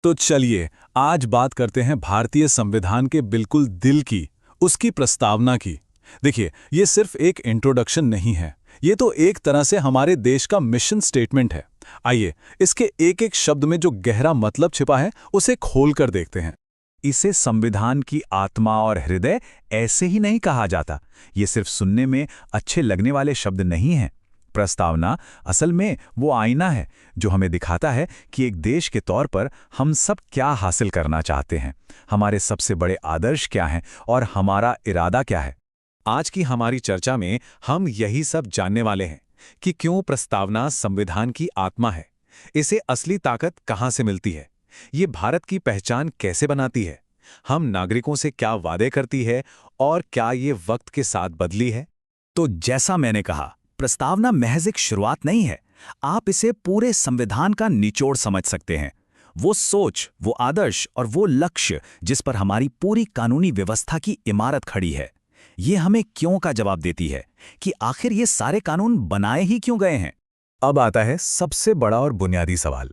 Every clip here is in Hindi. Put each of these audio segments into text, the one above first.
तो चलिए आज बात करते हैं भारतीय संविधान के बिल्कुल दिल की, उसकी प्रस्तावना की। देखिए, ये सिर्फ एक इंट्रोडक्शन नहीं है, ये तो एक तरह से हमारे देश का मिशन स्टेटमेंट है। आइए, इसके एक एक शब्द में जो गहरा मतलब छिपा है, उसे खोल कर देखते हैं। इसे संविधान की आत्मा और हृदय ऐसे ही नहीं कहा जाता। ये सिर्फ सुनने में अच्छे लगने वाले शब्द नहीं हैं। प्रस्तावना असल में वो आईना है जो हमें दिखाता है कि एक देश के तौर पर हम सब क्या हासिल करना चाहते हैं, हमारे सबसे बड़े आदर्श क्या हैं और हमारा इरादा क्या है। आज की हमारी चर्चा में हम यही सब जानने वाले हैं कि क्यों प्रस्तावना संविधान की आत्मा है, इसे असली ताकत कहाँ से मिलती है, ये भारत की पहचान कैसे बनाती है, हम नागरिकों से क्या वादे करती है और क्या ये वक्त के साथ बदली है। तो जैसा मैंने कहा, प्रस्तावना महज एक शुरुआत नहीं है। आप इसे पूरे संविधान का निचोड़ समझ सकते हैं। वो सोच, वो आदर्श और वो लक्ष्य जिस पर हमारी पूरी कानूनी व्यवस्था की इमारत खड़ी है। ये हमें क्यों का जवाब देती है कि आखिर ये सारे कानून बनाए ही क्यों गए हैं। अब आता है सबसे बड़ा और बुनियादी सवाल।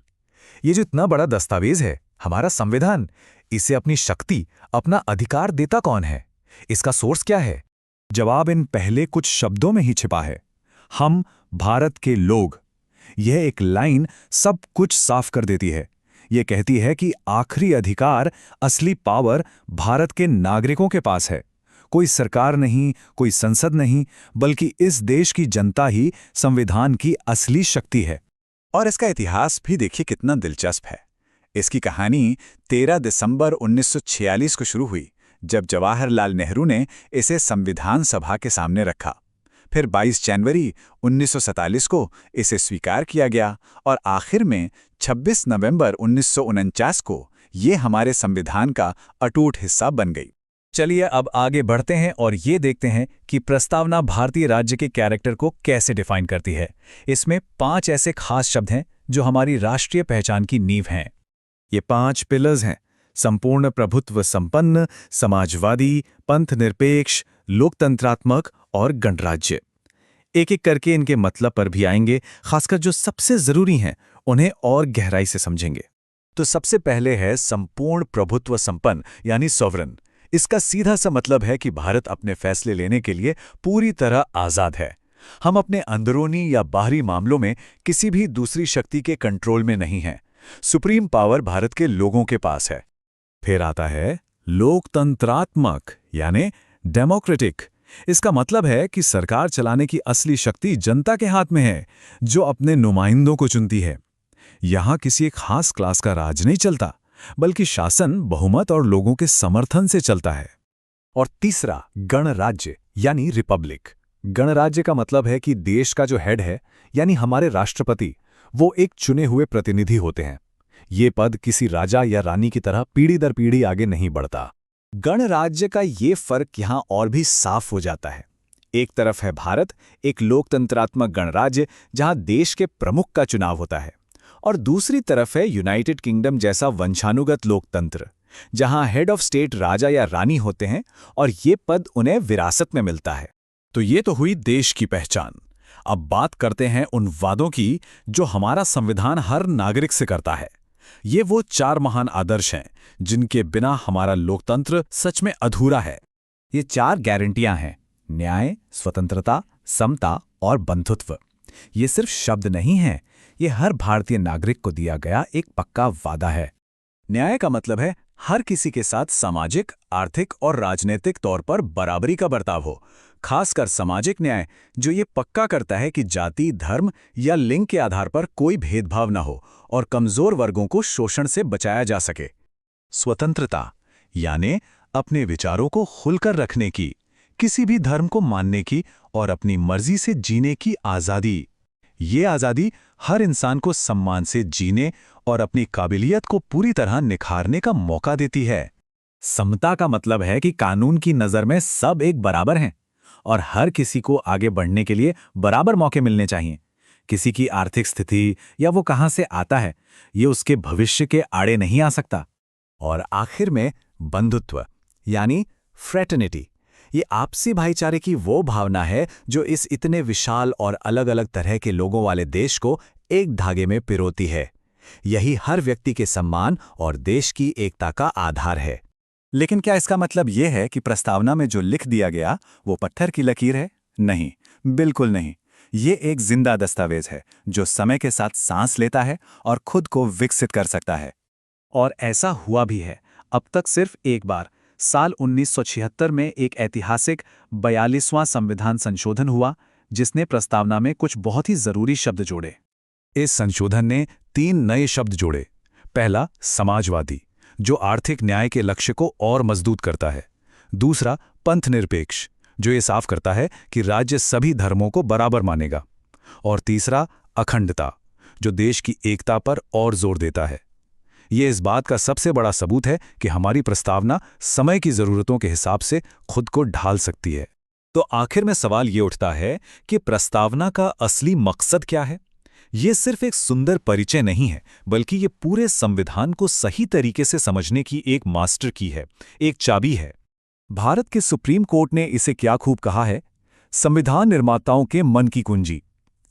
ये जो इतना बड़ा दस्तावेज है, हमारा संविधान, इसे अपनी शक्ति, अपना अधिकार देता कौन है? इसका सोर्स क्या है? जवाब इन पहले कुछ शब्दों में ही छिपा है। हम भारत के लोग। यह एक लाइन सब कुछ साफ कर देती है। यह कहती है कि आखिरी अधिकार, असली पावर भारत के नागरिकों के पास है। कोई सरकार नहीं, कोई संसद नहीं, बल्कि इस देश की जनता ही संविधान की असली शक्ति है। और इसका इतिहास भी देखिए कितना दिलचस्प है। इसकी कहानी 13 दिसंबर 1946 को शुरू हुई, जब जवाहरलाल नेहरू ने इसे संविधान सभा के सामने रखा। फिर 22 जनवरी 1947 को इसे स्वीकार किया गया और आखिर में 26 नवंबर 1949 को ये हमारे संविधान का अटूट हिस्सा बन गई। चलिए अब आगे बढ़ते हैं और ये देखते हैं कि प्रस्तावना भारतीय राज्य के कैरेक्टर को कैसे डिफाइन करती है। इसमें 5 ऐसे खास शब्द हैं जो हमारी राष्ट्रीय पहचान की नींव हैं। ये 5 पिलर्स हैं: संपूर्ण प्रभुत्व संपन्न, समाजवादी, पंथ निरपेक्ष, लोकतंत्रात्मक और गणराज्य। एक एक करके इनके मतलब पर भी आएंगे, खासकर जो सबसे जरूरी हैं उन्हें और गहराई से समझेंगे। तो सबसे पहले है संपूर्ण प्रभुत्व संपन्न, यानी सॉवरन। इसका सीधा सा मतलब है कि भारत अपने फैसले लेने के लिए पूरी तरह आजाद है। हम अपने अंदरूनी या बाहरी मामलों में किसी भी दूसरी शक्ति के कंट्रोल में नहीं हैं। सुप्रीम पावर भारत के लोगों के पास है। फिर आता है लोकतंत्रात्मक, यानी डेमोक्रेटिक। इसका मतलब है कि सरकार चलाने की असली शक्ति जनता के हाथ में है, जो अपने नुमाइंदों को चुनती है। यहां किसी एक खास क्लास का राज नहीं चलता, बल्कि शासन बहुमत और लोगों के समर्थन से चलता है। और तीसरा गणराज्य, यानी रिपब्लिक। गणराज्य का मतलब है कि देश का जो हेड है, यानी हमारे राष्ट्रपति, वो एक चुने हुए प्रतिनिधि होते हैं। ये पद किसी राजा या रानी की तरह पीढ़ी दर पीढ़ी आगे नहीं बढ़ता। गणराज्य का ये फर्क यहां और भी साफ हो जाता है। एक तरफ है भारत, एक लोकतंत्रात्मक गणराज्य जहां देश के प्रमुख का चुनाव होता है, और दूसरी तरफ है यूनाइटेड किंगडम जैसा वंशानुगत लोकतंत्र, जहां हेड ऑफ स्टेट राजा या रानी होते हैं और ये पद उन्हें विरासत में मिलता है। तो ये तो हुई देश की पहचान। अब बात करते हैं उन वादों की जो हमारा संविधान हर नागरिक से करता है। ये वो 4 महान आदर्श हैं जिनके बिना हमारा लोकतंत्र सच में अधूरा है। ये 4 गारंटियां हैं: न्याय, स्वतंत्रता, समता और बंधुत्व। ये सिर्फ शब्द नहीं हैं, ये हर भारतीय नागरिक को दिया गया एक पक्का वादा है। न्याय का मतलब है हर किसी के साथ सामाजिक, आर्थिक और राजनीतिक तौर पर बराबरी का बर्ताव हो। खासकर सामाजिक न्याय, जो ये पक्का करता है कि जाति, धर्म या लिंग के आधार पर कोई भेदभाव न हो और कमजोर वर्गों को शोषण से बचाया जा सके। स्वतंत्रता, यानी अपने विचारों को खुलकर रखने की, किसी भी धर्म को मानने की और अपनी मर्जी से जीने की आज़ादी। ये आज़ादी हर इंसान को सम्मान से जीने और अपनी काबिलियत को पूरी तरह निखारने का मौका देती है। समता का मतलब है कि कानून की नज़र में सब एक बराबर हैं और हर किसी को आगे बढ़ने के लिए बराबर मौके मिलने चाहिए। किसी की आर्थिक स्थिति या वो कहां से आता है, ये उसके भविष्य के आड़े नहीं आ सकता। और आखिर में बंधुत्व, यानी फ्रेटर्निटी। ये आपसी भाईचारे की वो भावना है जो इस इतने विशाल और अलग अलग तरह के लोगों वाले देश को एक धागे में पिरोती है। यही हर व्यक्ति के सम्मान और देश की एकता का आधार है। लेकिन क्या इसका मतलब यह है कि प्रस्तावना में जो लिख दिया गया वो पत्थर की लकीर है? नहीं, बिल्कुल नहीं। ये एक जिंदा दस्तावेज है जो समय के साथ सांस लेता है और खुद को विकसित कर सकता है। और ऐसा हुआ भी है। अब तक सिर्फ एक बार साल 1976 में एक ऐतिहासिक 42वां संविधान संशोधन हुआ, जिसने प्रस्तावना में कुछ बहुत ही जरूरी शब्द जोड़े। इस संशोधन ने 3 नए शब्द जोड़े। पहला, समाजवादी, जो आर्थिक न्याय के लक्ष्य को और मजबूत करता है। दूसरा, पंथनिरपेक्ष, जो ये साफ करता है कि राज्य सभी धर्मों को बराबर मानेगा। और तीसरा, अखंडता, जो देश की एकता पर और जोर देता है। ये इस बात का सबसे बड़ा सबूत है कि हमारी प्रस्तावना समय की जरूरतों के हिसाब से खुद को ढाल सकती है। तो आखिर में सवाल ये उठता है कि प्रस्तावना का असली मकसद क्या है? ये सिर्फ एक सुंदर परिचय नहीं है, बल्कि ये पूरे संविधान को सही तरीके से समझने की एक मास्टर की है, एक चाबी है। भारत के सुप्रीम कोर्ट ने इसे क्या खूब कहा है, संविधान निर्माताओं के मन की कुंजी।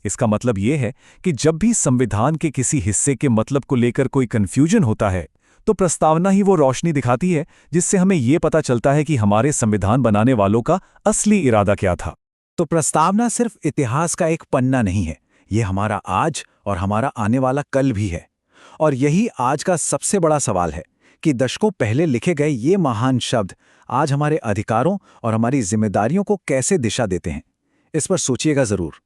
इसका मतलब ये है कि जब भी संविधान के किसी हिस्से के मतलब को लेकर कोई कंफ्यूजन होता है, तो प्रस्तावना ही वो रोशनी दिखाती है जिससे हमें ये पता चलता है कि हमारे संविधान बनाने वालों का असली इरादा क्या था। तो प्रस्तावना सिर्फ इतिहास का एक पन्ना नहीं है, ये हमारा आज और हमारा आने वाला कल भी है। और यही आज का सबसे बड़ा सवाल है कि दशकों पहले लिखे गए ये महान शब्द आज हमारे अधिकारों और हमारी जिम्मेदारियों को कैसे दिशा देते हैं। इस पर सोचिएगा जरूर।